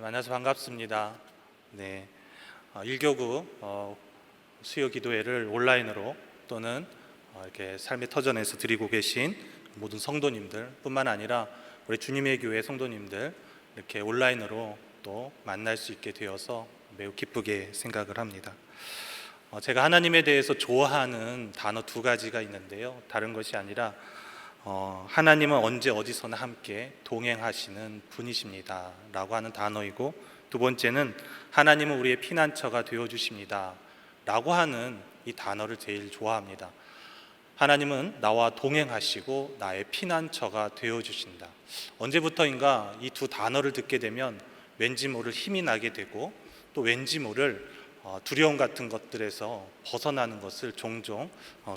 만나서 반갑습니다. 네, 1교구 수요 기도회를 온라인으로 또는 이렇게 삶의 터전에서 드리고 계신 모든 성도님들 뿐만 아니라 우리 주님의 교회 성도님들 이렇게 온라인으로 또 만날 수 있게 되어서 매우 기쁘게 생각을 합니다. 제가 하나님에 대해서 좋아하는 단어 두 가지가 있는데요, 다른 것이 아니라 하나님은 언제 어디서나 함께 동행하시는 분이십니다 라고 하는 단어이고, 두 번째는 하나님은 우리의 피난처가 되어주십니다 라고 하는 이 단어를 제일 좋아합니다. 하나님은 나와 동행하시고 나의 피난처가 되어주신다. 언제부터인가 이 두 단어를 듣게 되면 왠지 모를 힘이 나게 되고, 또 왠지 모를 두려움 같은 것들에서 벗어나는 것을 종종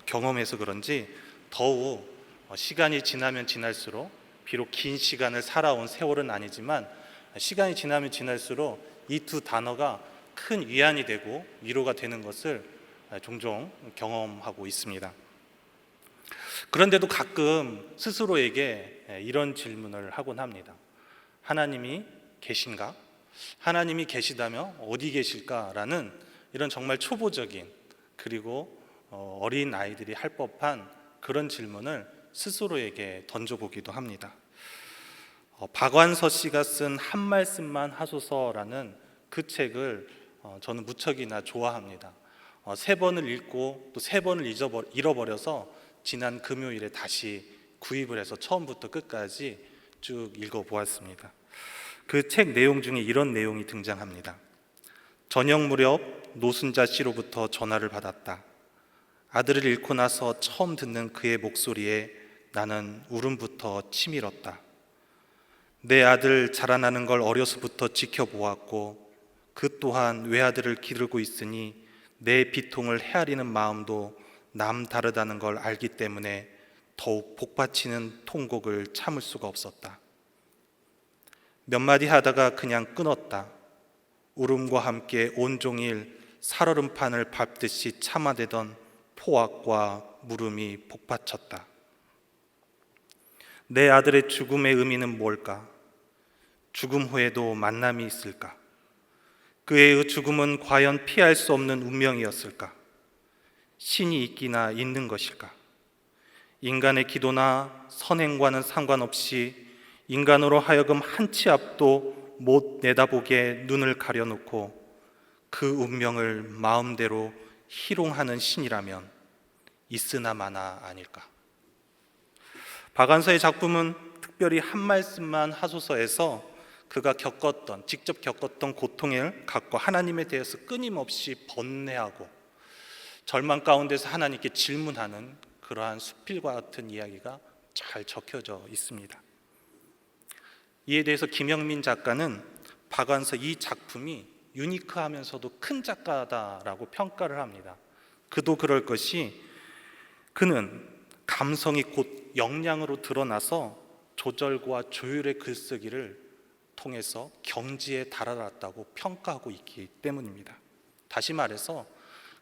경험해서 그런지 더욱 시간이 지나면 지날수록, 비록 긴 시간을 살아온 세월은 아니지만 시간이 지나면 지날수록 이 두 단어가 큰 위안이 되고 위로가 되는 것을 종종 경험하고 있습니다. 그런데도 가끔 스스로에게 이런 질문을 하곤 합니다. 하나님이 계신가? 하나님이 계시다면 어디 계실까라는 이런 정말 초보적인, 그리고 어린 아이들이 할 법한 그런 질문을 스스로에게 던져보기도 합니다. 박완서 씨가 쓴 한 말씀만 하소서라는 그 책을 저는 무척이나 좋아합니다. 3번을 읽고 또 3번을 잃어버려서 지난 금요일에 다시 구입을 해서 처음부터 끝까지 쭉 읽어보았습니다. 그 책 내용 중에 이런 내용이 등장합니다. 저녁 무렵 노순자 씨로부터 전화를 받았다. 아들을 잃고 나서 처음 듣는 그의 목소리에 나는 울음부터 치밀었다. 내 아들 자라나는 걸 어려서부터 지켜보았고, 그 또한 외아들을 기르고 있으니 내 비통을 헤아리는 마음도 남다르다는 걸 알기 때문에 더욱 복받치는 통곡을 참을 수가 없었다. 몇 마디 하다가 그냥 끊었다. 울음과 함께 온종일 살얼음판을 밟듯이 참아대던 포악과 물음이 복받쳤다. 내 아들의 죽음의 의미는 뭘까? 죽음 후에도 만남이 있을까? 그의 죽음은 과연 피할 수 없는 운명이었을까? 신이 있기나 있는 것일까? 인간의 기도나 선행과는 상관없이 인간으로 하여금 한 치 앞도 못 내다보게 눈을 가려놓고 그 운명을 마음대로 희롱하는 신이라면 있으나 마나 아닐까? 박완서의 작품은 특별히 한 말씀만 하소서에서 그가 직접 겪었던 고통을 갖고 하나님에 대해서 끊임없이 번뇌하고 절망 가운데서 하나님께 질문하는 그러한 수필과 같은 이야기가 잘 적혀져 있습니다. 이에 대해서 김영민 작가는 박완서 이 작품이 유니크하면서도 큰 작가다라고 평가를 합니다. 그도 그럴 것이, 그는 감성이 곧 역량으로 드러나서 조절과 조율의 글쓰기를 통해서 경지에 달아났다고 평가하고 있기 때문입니다. 다시 말해서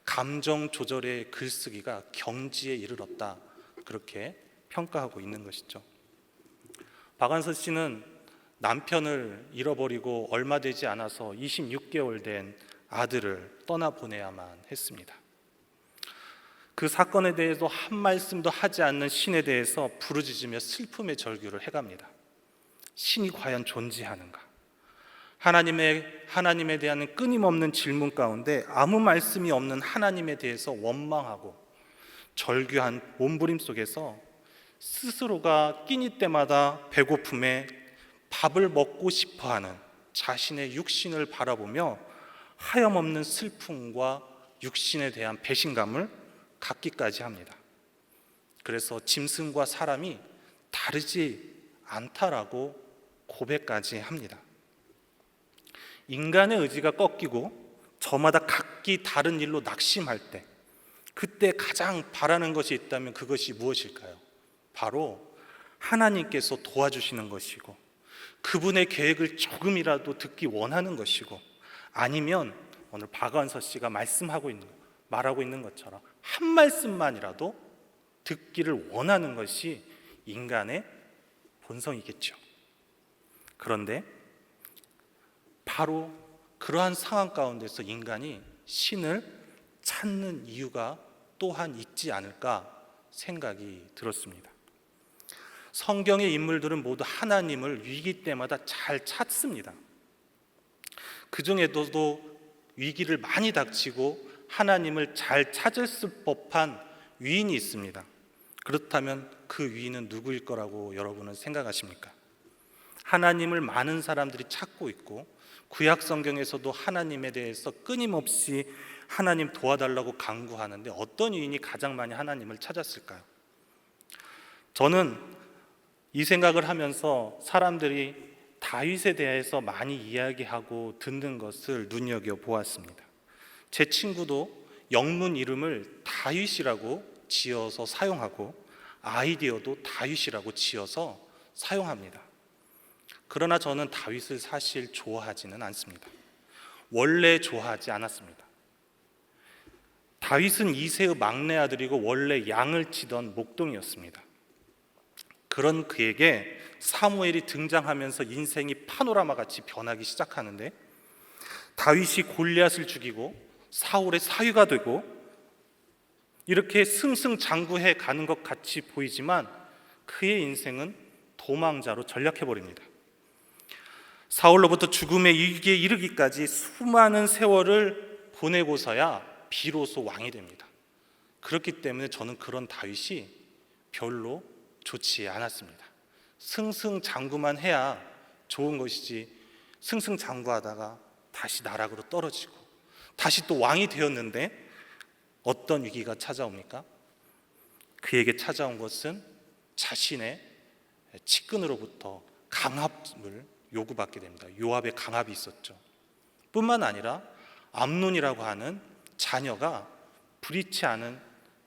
감정 조절의 글쓰기가 경지에 이르렀다, 그렇게 평가하고 있는 것이죠. 박완서 씨는 남편을 잃어버리고 얼마 되지 않아서 26개월 된 아들을 떠나보내야만 했습니다. 그 사건에 대해서 한 말씀도 하지 않는 신에 대해서 부르짖으며 슬픔의 절규를 해갑니다. 신이 과연 존재하는가? 하나님에 대한 끊임없는 질문 가운데 아무 말씀이 없는 하나님에 대해서 원망하고 절규한 몸부림 속에서 스스로가 끼니 때마다 배고픔에 밥을 먹고 싶어하는 자신의 육신을 바라보며 하염없는 슬픔과 육신에 대한 배신감을 갖기까지 합니다. 그래서 짐승과 사람이 다르지 않다라고 고백까지 합니다. 인간의 의지가 꺾이고 저마다 각기 다른 일로 낙심할 때, 그때 가장 바라는 것이 있다면 그것이 무엇일까요? 바로 하나님께서 도와주시는 것이고, 그분의 계획을 조금이라도 듣기 원하는 것이고, 아니면 오늘 박완서 씨가 말하고 있는 것처럼 한 말씀만이라도 듣기를 원하는 것이 인간의 본성이겠죠. 그런데 바로 그러한 상황 가운데서 인간이 신을 찾는 이유가 또한 있지 않을까 생각이 들었습니다. 성경의 인물들은 모두 하나님을 위기 때마다 잘 찾습니다. 그 중에서도 위기를 많이 닥치고 하나님을 잘 찾을 법한 위인이 있습니다. 그렇다면 그 위인은 누구일 거라고 여러분은 생각하십니까? 하나님을 많은 사람들이 찾고 있고 구약 성경에서도 하나님에 대해서 끊임없이 하나님 도와달라고 간구하는데 어떤 위인이 가장 많이 하나님을 찾았을까요? 저는 이 생각을 하면서 사람들이 다윗에 대해서 많이 이야기하고 듣는 것을 눈여겨보았습니다. 제 친구도 영문 이름을 다윗이라고 지어서 사용하고 아이디어도 다윗이라고 지어서 사용합니다. 그러나 저는 다윗을 사실 좋아하지는 않습니다. 원래 좋아하지 않았습니다. 다윗은 이새의 막내 아들이고 원래 양을 치던 목동이었습니다. 그런 그에게 사무엘이 등장하면서 인생이 파노라마같이 변하기 시작하는데 다윗이 골리앗을 죽이고 사울의 사위가 되고 이렇게 승승장구해 가는 것 같이 보이지만 그의 인생은 도망자로 전락해버립니다. 사울로부터 죽음의 위기에 이르기까지 수많은 세월을 보내고서야 비로소 왕이 됩니다. 그렇기 때문에 저는 그런 다윗이 별로 좋지 않았습니다. 승승장구만 해야 좋은 것이지 승승장구하다가 다시 나락으로 떨어지고 다시 또 왕이 되었는데 어떤 위기가 찾아옵니까? 그에게 찾아온 것은 자신의 측근으로부터 강압을 요구받게 됩니다. 요압의 강압이 있었죠. 뿐만 아니라 암논이라고 하는 자녀가 불의치 않은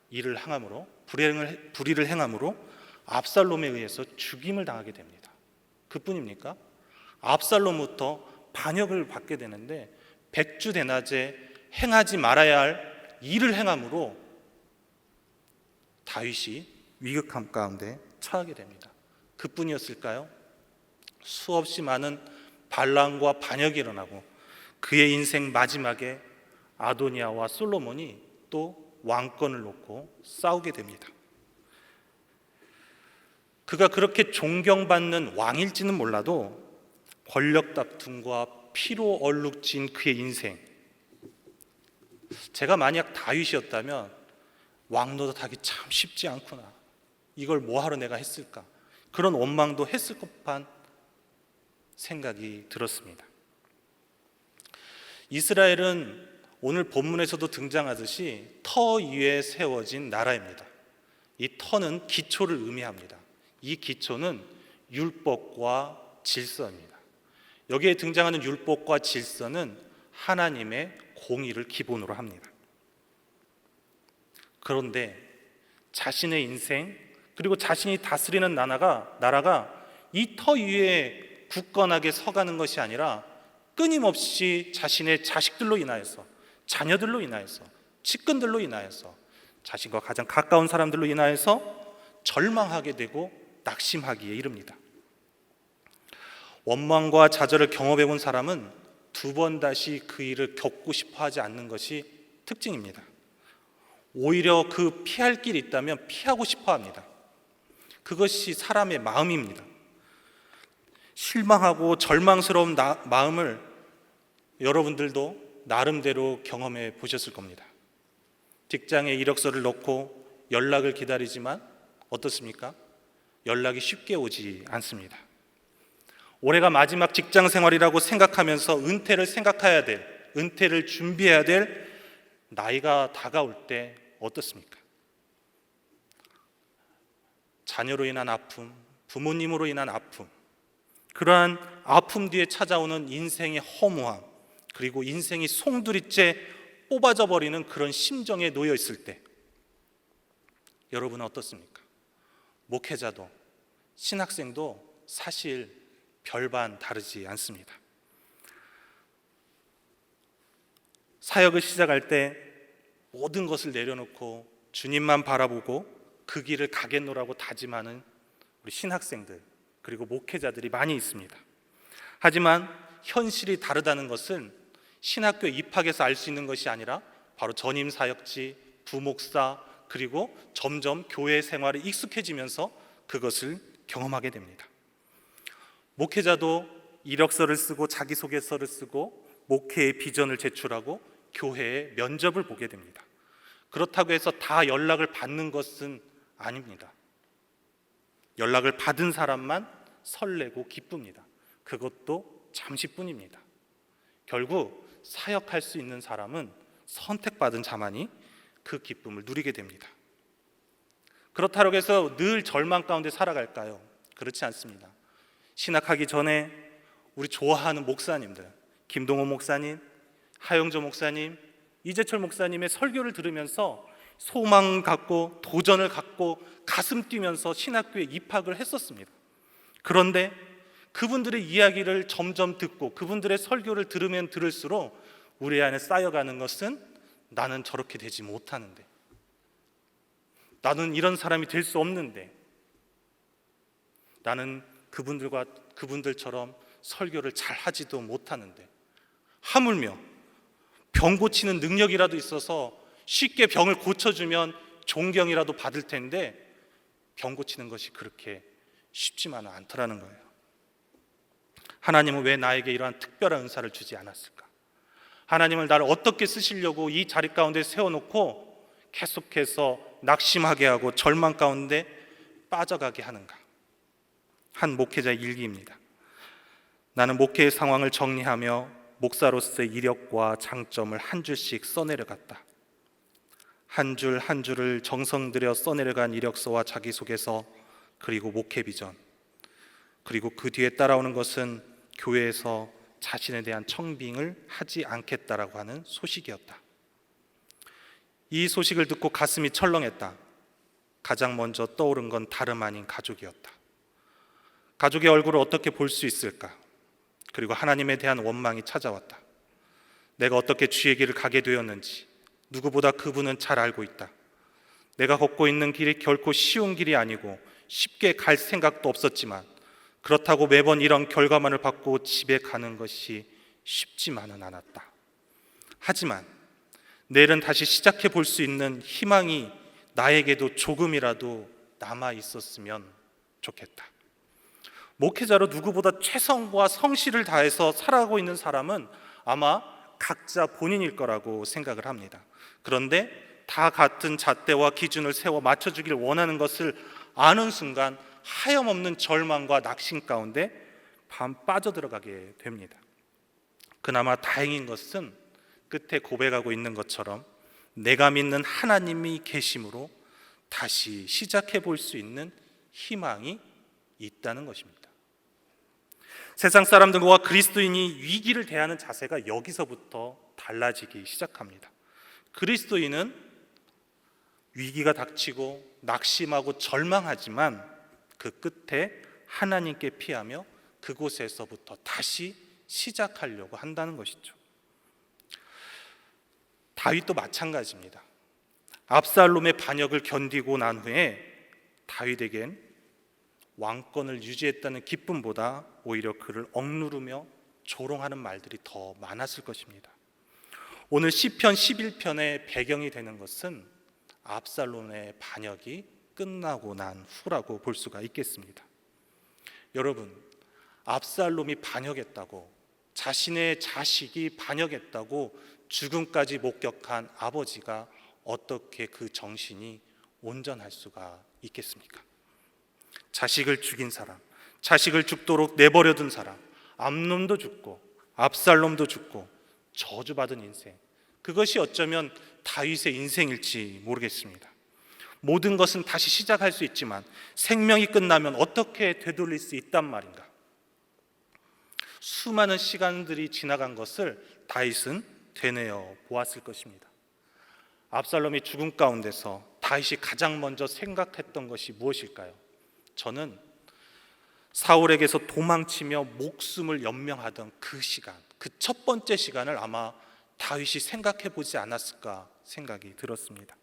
일을 행함으로 불의를 행함으로 압살롬에 의해서 죽임을 당하게 됩니다. 그뿐입니까? 압살롬부터 반역을 받게 되는데 백주대낮에 행하지 말아야 할 일을 행함으로 다윗이 위급함 가운데 처하게 됩니다. 그뿐이었을까요? 수없이 많은 반란과 반역이 일어나고 그의 인생 마지막에 아도니아와 솔로몬이 또 왕권을 놓고 싸우게 됩니다. 그가 그렇게 존경받는 왕일지는 몰라도 권력 다툼과 피로 얼룩진 그의 인생, 제가 만약 다윗이었다면 왕 노릇하기 참 쉽지 않구나, 이걸 뭐하러 내가 했을까, 그런 원망도 했을 법한 생각이 들었습니다. 이스라엘은 오늘 본문에서도 등장하듯이 터 위에 세워진 나라입니다. 이 터는 기초를 의미합니다. 이 기초는 율법과 질서입니다. 여기에 등장하는 율법과 질서는 하나님의 공의를 기본으로 합니다. 그런데 자신의 인생 그리고 자신이 다스리는 나라가 이 터 위에 굳건하게 서가는 것이 아니라 끊임없이 자신의 자식들로 인하여서, 자녀들로 인하여서, 측근들로 인하여서, 자신과 가장 가까운 사람들로 인하여서 절망하게 되고 낙심하기에 이릅니다. 원망과 좌절을 경험해 본 사람은 두 번 다시 그 일을 겪고 싶어 하지 않는 것이 특징입니다. 오히려 그 피할 길이 있다면 피하고 싶어 합니다. 그것이 사람의 마음입니다. 실망하고 절망스러운 마음을 여러분들도 나름대로 경험해 보셨을 겁니다. 직장에 이력서를 넣고 연락을 기다리지만 어떻습니까? 연락이 쉽게 오지 않습니다. 올해가 마지막 직장 생활이라고 생각하면서 은퇴를 준비해야 될 나이가 다가올 때 어떻습니까? 자녀로 인한 아픔, 부모님으로 인한 아픔, 그러한 아픔 뒤에 찾아오는 인생의 허무함, 그리고 인생이 송두리째 뽑아져 버리는 그런 심정에 놓여 있을 때 여러분은 어떻습니까? 목회자도 신학생도 사실 별반 다르지 않습니다. 사역을 시작할 때 모든 것을 내려놓고 주님만 바라보고 그 길을 가겠노라고 다짐하는 우리 신학생들 그리고 목회자들이 많이 있습니다. 하지만 현실이 다르다는 것은 신학교 입학에서 알 수 있는 것이 아니라 바로 전임 사역지, 부목사, 그리고 점점 교회 생활에 익숙해지면서 그것을 경험하게 됩니다. 목회자도 이력서를 쓰고 자기소개서를 쓰고 목회의 비전을 제출하고 교회에 면접을 보게 됩니다. 그렇다고 해서 다 연락을 받는 것은 아닙니다. 연락을 받은 사람만 설레고 기쁩니다. 그것도 잠시뿐입니다. 결국 사역할 수 있는 사람은 선택받은 자만이 그 기쁨을 누리게 됩니다. 그렇다고 해서 늘 절망 가운데 살아갈까요? 그렇지 않습니다. 신학하기 전에 우리 좋아하는 목사님들, 김동호 목사님, 하영조 목사님, 이재철 목사님의 설교를 들으면서 소망 갖고 도전을 갖고 가슴 뛰면서 신학교에 입학을 했었습니다. 그런데 그분들의 이야기를 점점 듣고 그분들의 설교를 들으면 들을수록 우리 안에 쌓여가는 것은 나는 저렇게 되지 못하는데, 나는 이런 사람이 될 수 없는데, 나는 그분들처럼 설교를 잘 하지도 못하는데, 하물며 병 고치는 능력이라도 있어서 쉽게 병을 고쳐주면 존경이라도 받을 텐데 병 고치는 것이 그렇게 쉽지만은 않더라는 거예요. 하나님은 왜 나에게 이러한 특별한 은사를 주지 않았을까? 하나님을 나를 어떻게 쓰시려고 이 자리 가운데 세워놓고 계속해서 낙심하게 하고 절망 가운데 빠져가게 하는가? 한 목회자의 일기입니다. 나는 목회의 상황을 정리하며 목사로서의 이력과 장점을 한 줄씩 써내려갔다. 한 줄 한 줄을 정성 들여 써내려간 이력서와 자기소개서, 그리고 목회 비전, 그리고 그 뒤에 따라오는 것은 교회에서 자신에 대한 청빙을 하지 않겠다라고 하는 소식이었다. 이 소식을 듣고 가슴이 철렁했다. 가장 먼저 떠오른 건 다름 아닌 가족이었다. 가족의 얼굴을 어떻게 볼 수 있을까? 그리고 하나님에 대한 원망이 찾아왔다. 내가 어떻게 주의 길을 가게 되었는지 누구보다 그분은 잘 알고 있다. 내가 걷고 있는 길이 결코 쉬운 길이 아니고 쉽게 갈 생각도 없었지만 그렇다고 매번 이런 결과만을 받고 집에 가는 것이 쉽지만은 않았다. 하지만 내일은 다시 시작해 볼 수 있는 희망이 나에게도 조금이라도 남아 있었으면 좋겠다. 목회자로 누구보다 최선과 성실을 다해서 살아가고 있는 사람은 아마 각자 본인일 거라고 생각을 합니다. 그런데 다 같은 잣대와 기준을 세워 맞춰주길 원하는 것을 아는 순간 하염없는 절망과 낙심 가운데 빠져들어가게 됩니다. 그나마 다행인 것은 끝에 고백하고 있는 것처럼 내가 믿는 하나님이 계심으로 다시 시작해 볼 수 있는 희망이 있다는 것입니다. 세상 사람들과 그리스도인이 위기를 대하는 자세가 여기서부터 달라지기 시작합니다. 그리스도인은 위기가 닥치고 낙심하고 절망하지만 그 끝에 하나님께 피하며 그곳에서부터 다시 시작하려고 한다는 것이죠. 다윗도 마찬가지입니다. 압살롬의 반역을 견디고 난 후에 다윗에겐 왕권을 유지했다는 기쁨보다 오히려 그를 억누르며 조롱하는 말들이 더 많았을 것입니다. 오늘 시편 11편의 배경이 되는 것은 압살롬의 반역이 끝나고 난 후라고 볼 수가 있겠습니다. 여러분, 압살롬이 반역했다고, 자신의 자식이 반역했다고 죽음까지 목격한 아버지가 어떻게 그 정신이 온전할 수가 있겠습니까? 자식을 죽인 사람, 자식을 죽도록 내버려둔 사람, 암놈도 죽고 압살롬도 죽고 저주받은 인생, 그것이 어쩌면 다윗의 인생일지 모르겠습니다. 모든 것은 다시 시작할 수 있지만 생명이 끝나면 어떻게 되돌릴 수 있단 말인가? 수많은 시간들이 지나간 것을 다윗은 되뇌어 보았을 것입니다. 압살롬이 죽음 가운데서 다윗이 가장 먼저 생각했던 것이 무엇일까요? 저는 사울에게서 도망치며 목숨을 연명하던 그 시간, 그 첫 번째 시간을 아마 다윗이 생각해 보지 않았을까 생각이 들었습니다.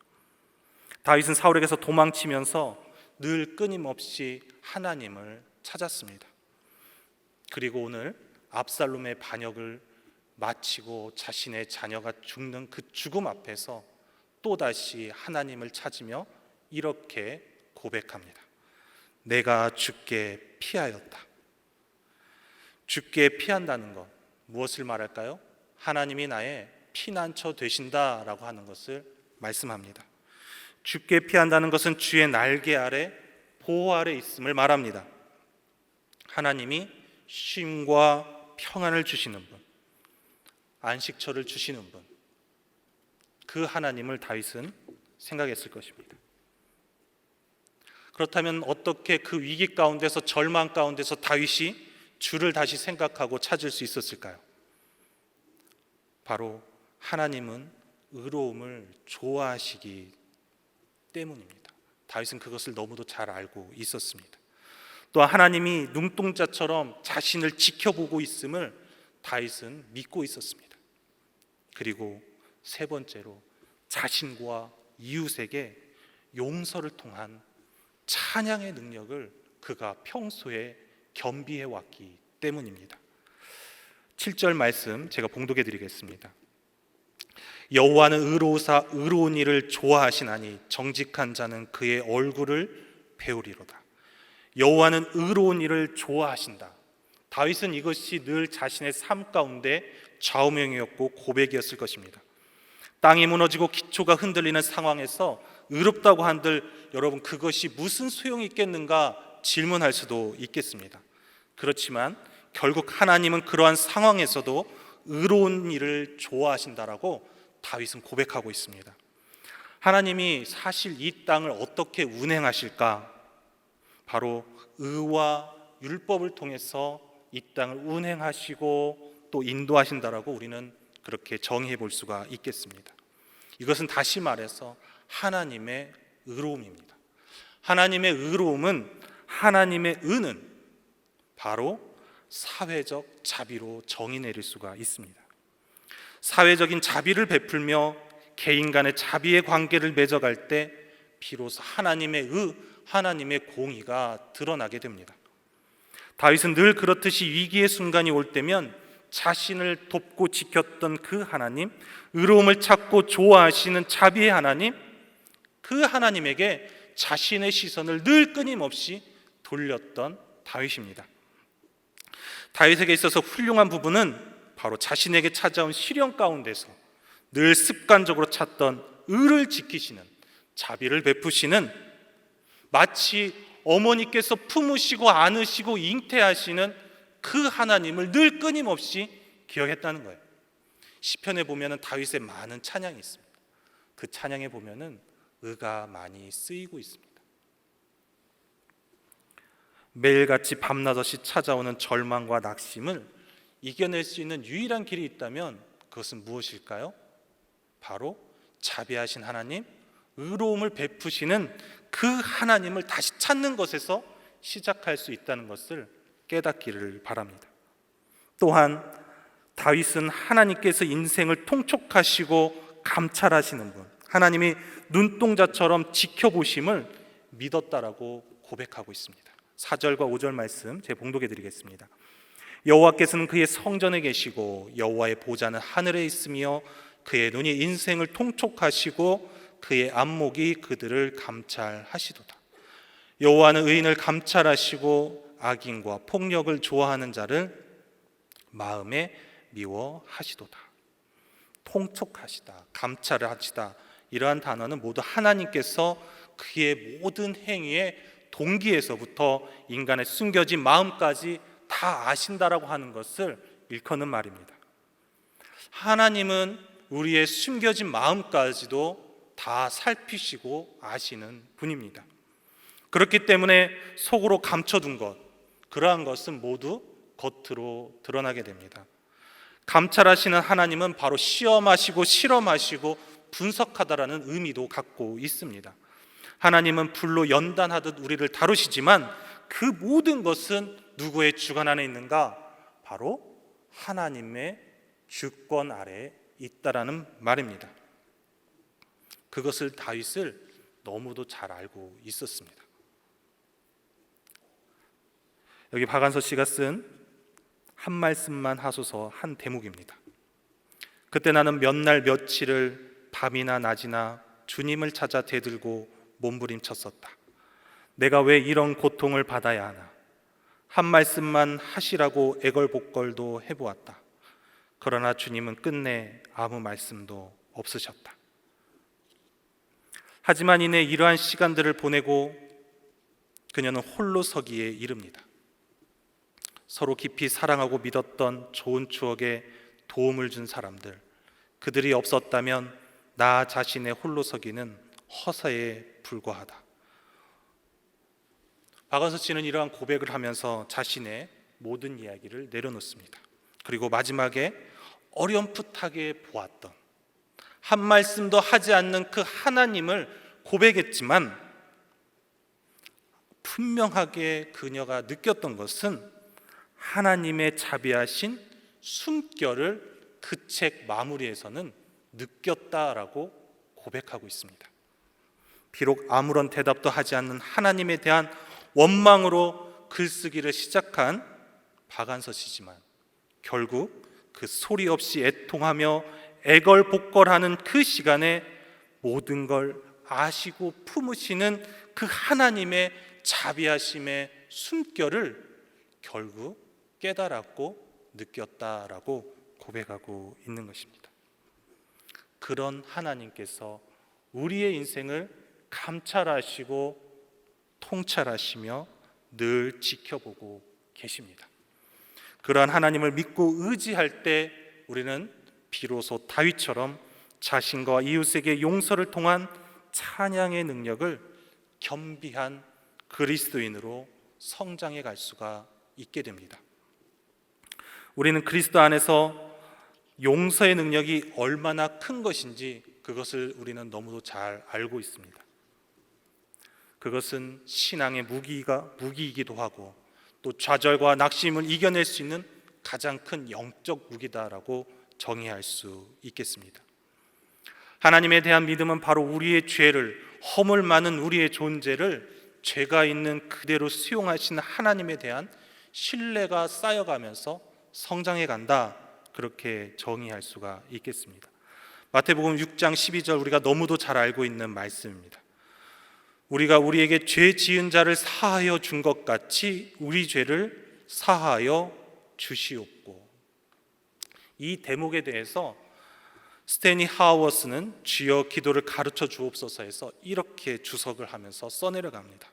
다윗은 사울에게서 도망치면서 늘 끊임없이 하나님을 찾았습니다. 그리고 오늘 압살롬의 반역을 마치고 자신의 자녀가 죽는 그 죽음 앞에서 또다시 하나님을 찾으며 이렇게 고백합니다. 내가 주께 피하였다. 주께 피한다는 것, 무엇을 말할까요? 하나님이 나의 피난처 되신다라고 하는 것을 말씀합니다. 주께 피한다는 것은 주의 날개 아래, 보호 아래 있음을 말합니다. 하나님이 쉼과 평안을 주시는 분, 안식처를 주시는 분, 그 하나님을 다윗은 생각했을 것입니다. 그렇다면 어떻게 그 위기 가운데서, 절망 가운데서 다윗이 주를 다시 생각하고 찾을 수 있었을까요? 바로 하나님은 의로움을 좋아하시기 때문입니다. 다윗은 그것을 너무도 잘 알고 있었습니다. 또 하나님이 눈동자처럼 자신을 지켜보고 있음을 다윗은 믿고 있었습니다. 그리고 세 번째로 자신과 이웃에게 용서를 통한 찬양의 능력을 그가 평소에 겸비해 왔기 때문입니다. 7절 말씀 제가 봉독해 드리겠습니다. 여호와는 의로운 일을 좋아하시나니 정직한 자는 그의 얼굴을 배우리로다. 여호와는 의로운 일을 좋아하신다. 다윗은 이것이 늘 자신의 삶 가운데 좌우명이었고 고백이었을 것입니다. 땅이 무너지고 기초가 흔들리는 상황에서 의롭다고 한들 여러분 그것이 무슨 소용이 있겠는가 질문할 수도 있겠습니다. 그렇지만 결국 하나님은 그러한 상황에서도 의로운 일을 좋아하신다라고 다윗은 고백하고 있습니다. 하나님이 사실 이 땅을 어떻게 운행하실까? 바로 의와 율법을 통해서 이 땅을 운행하시고 또 인도하신다라고 우리는 그렇게 정의해 볼 수가 있겠습니다. 이것은 다시 말해서 하나님의 의로움입니다. 하나님의 의로움은, 하나님의 의는 바로 사회적 자비로 정의 내릴 수가 있습니다. 사회적인 자비를 베풀며 개인 간의 자비의 관계를 맺어갈 때 비로소 하나님의 의, 하나님의 공의가 드러나게 됩니다. 다윗은 늘 그렇듯이 위기의 순간이 올 때면 자신을 돕고 지켰던 그 하나님, 의로움을 찾고 좋아하시는 자비의 하나님, 그 하나님에게 자신의 시선을 늘 끊임없이 돌렸던 다윗입니다. 다윗에게 있어서 훌륭한 부분은 바로 자신에게 찾아온 시련 가운데서 늘 습관적으로 찾던 의를 지키시는, 자비를 베푸시는, 마치 어머니께서 품으시고 안으시고 잉태하시는 그 하나님을 늘 끊임없이 기억했다는 거예요. 시편에 보면 다윗의 많은 찬양이 있습니다. 그 찬양에 보면 의가 많이 쓰이고 있습니다. 매일같이 밤낮없이 찾아오는 절망과 낙심을 이겨낼 수 있는 유일한 길이 있다면 그것은 무엇일까요? 바로 자비하신 하나님, 의로움을 베푸시는 그 하나님을 다시 찾는 것에서 시작할 수 있다는 것을 깨닫기를 바랍니다. 또한 다윗은 하나님께서 인생을 통촉하시고 감찰하시는 분, 하나님이 눈동자처럼 지켜보심을 믿었다라고 고백하고 있습니다. 4절과 5절 말씀 제가 봉독해 드리겠습니다. 여호와께서는 그의 성전에 계시고 여호와의 보좌는 하늘에 있으며 그의 눈이 인생을 통촉하시고 그의 안목이 그들을 감찰하시도다. 여호와는 의인을 감찰하시고 악인과 폭력을 좋아하는 자를 마음에 미워하시도다. 통촉하시다, 감찰을 하시다, 이러한 단어는 모두 하나님께서 그의 모든 행위의 동기에서부터 인간의 숨겨진 마음까지 다 아신다라고 하는 것을 일컫는 말입니다. 하나님은 우리의 숨겨진 마음까지도 다 살피시고 아시는 분입니다. 그렇기 때문에 속으로 감춰둔 것, 그러한 것은 모두 겉으로 드러나게 됩니다. 감찰하시는 하나님은 바로 시험하시고 실험하시고 분석하다라는 의미도 갖고 있습니다. 하나님은 불로 연단하듯 우리를 다루시지만 그 모든 것은 누구의 주관 안에 있는가? 바로 하나님의 주권 아래에 있다라는 말입니다. 그것을 다윗을 너무도 잘 알고 있었습니다. 여기 박한서 씨가 쓴 한 말씀만 하소서 한 대목입니다. 그때 나는 몇 날 며칠을 밤이나 낮이나 주님을 찾아 대들고 몸부림쳤었다. 내가 왜 이런 고통을 받아야 하나? 한 말씀만 하시라고 애걸복걸도 해보았다. 그러나 주님은 끝내 아무 말씀도 없으셨다. 하지만 이내 이러한 시간들을 보내고 그녀는 홀로 서기에 이릅니다. 서로 깊이 사랑하고 믿었던 좋은 추억에 도움을 준 사람들, 그들이 없었다면 나 자신의 홀로 서기는 허사에 불과하다. 박완서 씨는 이러한 고백을 하면서 자신의 모든 이야기를 내려놓습니다. 그리고 마지막에 어렴풋하게 보았던, 한 말씀도 하지 않는 그 하나님을 고백했지만 분명하게 그녀가 느꼈던 것은 하나님의 자비하신 숨결을 그 책 마무리에서는 느꼈다라고 고백하고 있습니다. 비록 아무런 대답도 하지 않는 하나님에 대한 원망으로 글쓰기를 시작한 박완서 씨지만 결국 그 소리 없이 애통하며 애걸복걸하는 그 시간에 모든 걸 아시고 품으시는 그 하나님의 자비하심의 숨결을 결국 깨달았고 느꼈다라고 고백하고 있는 것입니다. 그런 하나님께서 우리의 인생을 감찰하시고 통찰하시며 늘 지켜보고 계십니다. 그러한 하나님을 믿고 의지할 때 우리는 비로소 다윗처럼 자신과 이웃에게 용서를 통한 찬양의 능력을 겸비한 그리스도인으로 성장해 갈 수가 있게 됩니다. 우리는 그리스도 안에서 용서의 능력이 얼마나 큰 것인지 그것을 우리는 너무도 잘 알고 있습니다. 그것은 신앙의 무기이기도 하고 또 좌절과 낙심을 이겨낼 수 있는 가장 큰 영적 무기다라고 정의할 수 있겠습니다. 하나님에 대한 믿음은 바로 우리의 죄를, 허물 많은 우리의 존재를 죄가 있는 그대로 수용하시는 하나님에 대한 신뢰가 쌓여가면서 성장해 간다, 그렇게 정의할 수가 있겠습니다. 마태복음 6장 12절, 우리가 너무도 잘 알고 있는 말씀입니다. 우리가 우리에게 죄 지은 자를 사하여 준 것 같이 우리 죄를 사하여 주시옵고. 이 대목에 대해서 스테니 하워스는 주여 기도를 가르쳐 주옵소서에서 이렇게 주석을 하면서 써내려갑니다.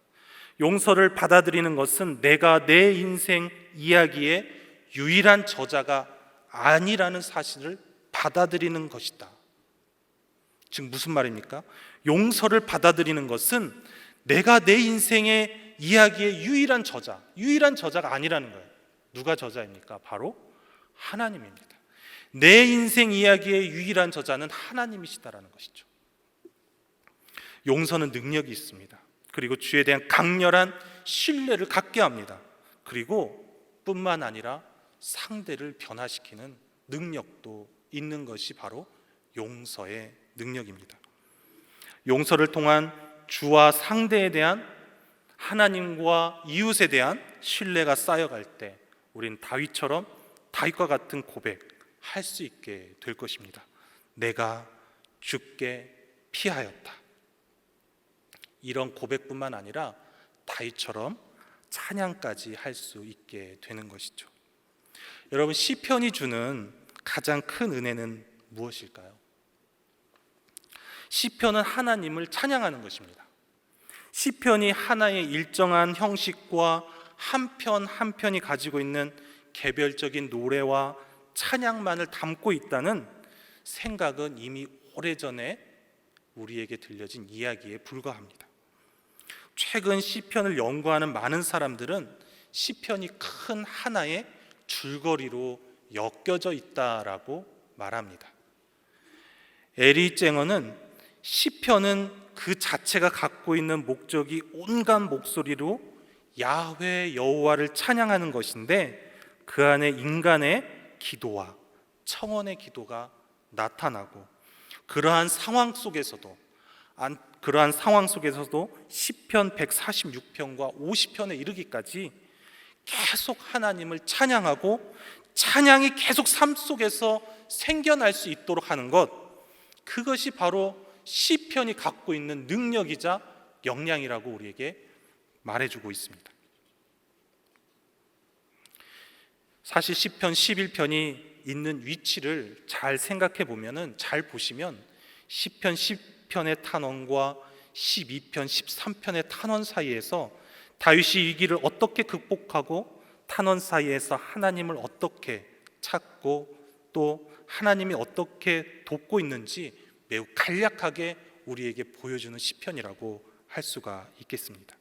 용서를 받아들이는 것은 내가 내 인생 이야기의 유일한 저자가 아니라는 사실을 받아들이는 것이다. 지금 무슨 말입니까? 용서를 받아들이는 것은 내가 내 인생의 이야기의 유일한 저자가 아니라는 거예요. 누가 저자입니까? 바로 하나님입니다. 내 인생 이야기의 유일한 저자는 하나님이시다라는 것이죠. 용서는 능력이 있습니다. 그리고 주에 대한 강렬한 신뢰를 갖게 합니다. 그리고 뿐만 아니라 상대를 변화시키는 능력도 있는 것이 바로 용서의 능력입니다. 용서를 통한 주와 상대에 대한, 하나님과 이웃에 대한 신뢰가 쌓여갈 때 우린 다윗과 같은 고백할 수 있게 될 것입니다. 내가 주께 피하였다. 이런 고백뿐만 아니라 다윗처럼 찬양까지 할 수 있게 되는 것이죠. 여러분, 시편이 주는 가장 큰 은혜는 무엇일까요? 시편은 하나님을 찬양하는 것입니다. 시편이 하나의 일정한 형식과 한 편 한 편이 가지고 있는 개별적인 노래와 찬양만을 담고 있다는 생각은 이미 오래전에 우리에게 들려진 이야기에 불과합니다. 최근 시편을 연구하는 많은 사람들은 시편이 큰 하나의 줄거리로 엮여져 있다라고 말합니다. 에리 쨍어는 시편은 그 자체가 갖고 있는 목적이 온갖 목소리로 야훼 여호와를 찬양하는 것인데 그 안에 인간의 기도와 청원의 기도가 나타나고 그러한 상황 속에서도 시편 146편과 50편에 이르기까지 계속 하나님을 찬양하고 찬양이 계속 삶 속에서 생겨날 수 있도록 하는 것, 그것이 바로 시편이 갖고 있는 능력이자 역량이라고 우리에게 말해주고 있습니다. 사실 시편 11편이 있는 위치를 잘 생각해 보면은, 잘 보시면 시편 10편의 탄원과 12편, 13편의 탄원 사이에서 다윗이 위기를 어떻게 극복하고 탄원 사이에서 하나님을 어떻게 찾고 또 하나님이 어떻게 돕고 있는지 매우 간략하게 우리에게 보여주는 시편이라고 할 수가 있겠습니다.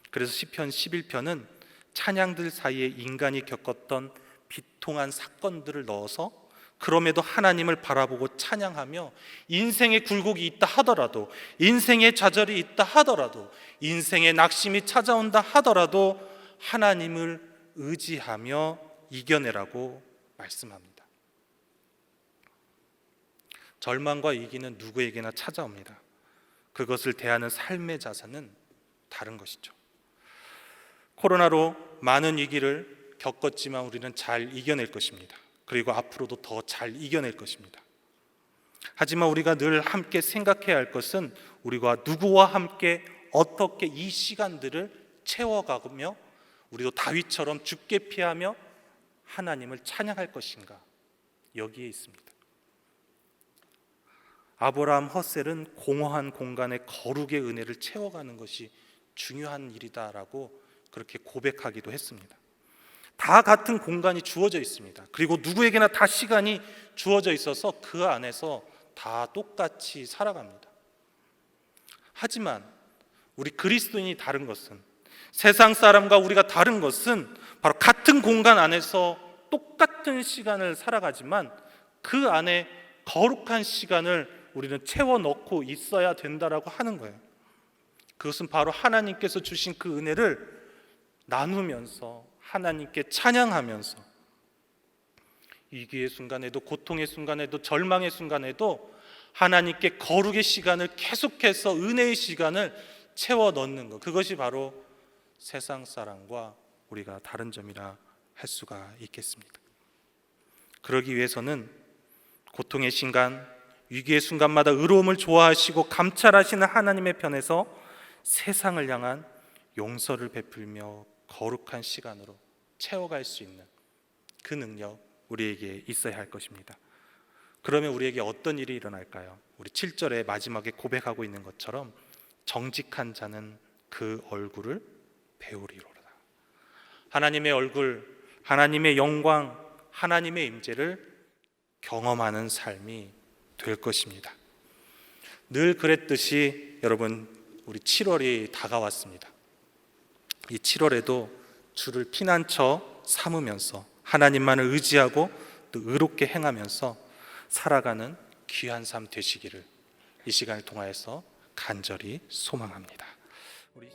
그래서 시편 11편은 찬양들 사이에 인간이 겪었던 비통한 사건들을 넣어서 그럼에도 하나님을 바라보고 찬양하며 인생의 굴곡이 있다 하더라도, 인생의 좌절이 있다 하더라도, 인생의 낙심이 찾아온다 하더라도 하나님을 의지하며 이겨내라고 말씀합니다. 절망과 위기는 누구에게나 찾아옵니다. 그것을 대하는 삶의 자세는 다른 것이죠. 코로나로 많은 위기를 겪었지만 우리는 잘 이겨낼 것입니다. 그리고 앞으로도 더 잘 이겨낼 것입니다. 하지만 우리가 늘 함께 생각해야 할 것은, 우리가 누구와 함께 어떻게 이 시간들을 채워가며 우리도 다윗처럼 주께 피하며 하나님을 찬양할 것인가, 여기에 있습니다. 아브라함 헛셀은 공허한 공간에 거룩의 은혜를 채워가는 것이 중요한 일이다라고 그렇게 고백하기도 했습니다. 다 같은 공간이 주어져 있습니다. 그리고 누구에게나 다 시간이 주어져 있어서 그 안에서 다 똑같이 살아갑니다. 하지만 우리 그리스도인이 다른 것은, 세상 사람과 우리가 다른 것은 바로 같은 공간 안에서 똑같은 시간을 살아가지만 그 안에 거룩한 시간을 우리는 채워 넣고 있어야 된다라고 하는 거예요. 그것은 바로 하나님께서 주신 그 은혜를 나누면서 하나님께 찬양하면서 위기의 순간에도, 고통의 순간에도, 절망의 순간에도 하나님께 거룩의 시간을 계속해서, 은혜의 시간을 채워 넣는 것, 그것이 바로 세상 사람과 우리가 다른 점이라 할 수가 있겠습니다. 그러기 위해서는 고통의 순간, 위기의 순간마다 의로움을 좋아하시고 감찰하시는 하나님의 편에서 세상을 향한 용서를 베풀며 거룩한 시간으로 채워갈 수 있는 그 능력, 우리에게 있어야 할 것입니다. 그러면 우리에게 어떤 일이 일어날까요? 우리 7절에 마지막에 고백하고 있는 것처럼 정직한 자는 그 얼굴을 배우리로다. 하나님의 얼굴, 하나님의 영광, 하나님의 임재를 경험하는 삶이 될 것입니다. 늘 그랬듯이 여러분, 우리 7월이 다가왔습니다. 이 7월에도 주를 피난처 삼으면서 하나님만을 의지하고 또 의롭게 행하면서 살아가는 귀한 삶 되시기를 이 시간을 통하여서 간절히 소망합니다. 우리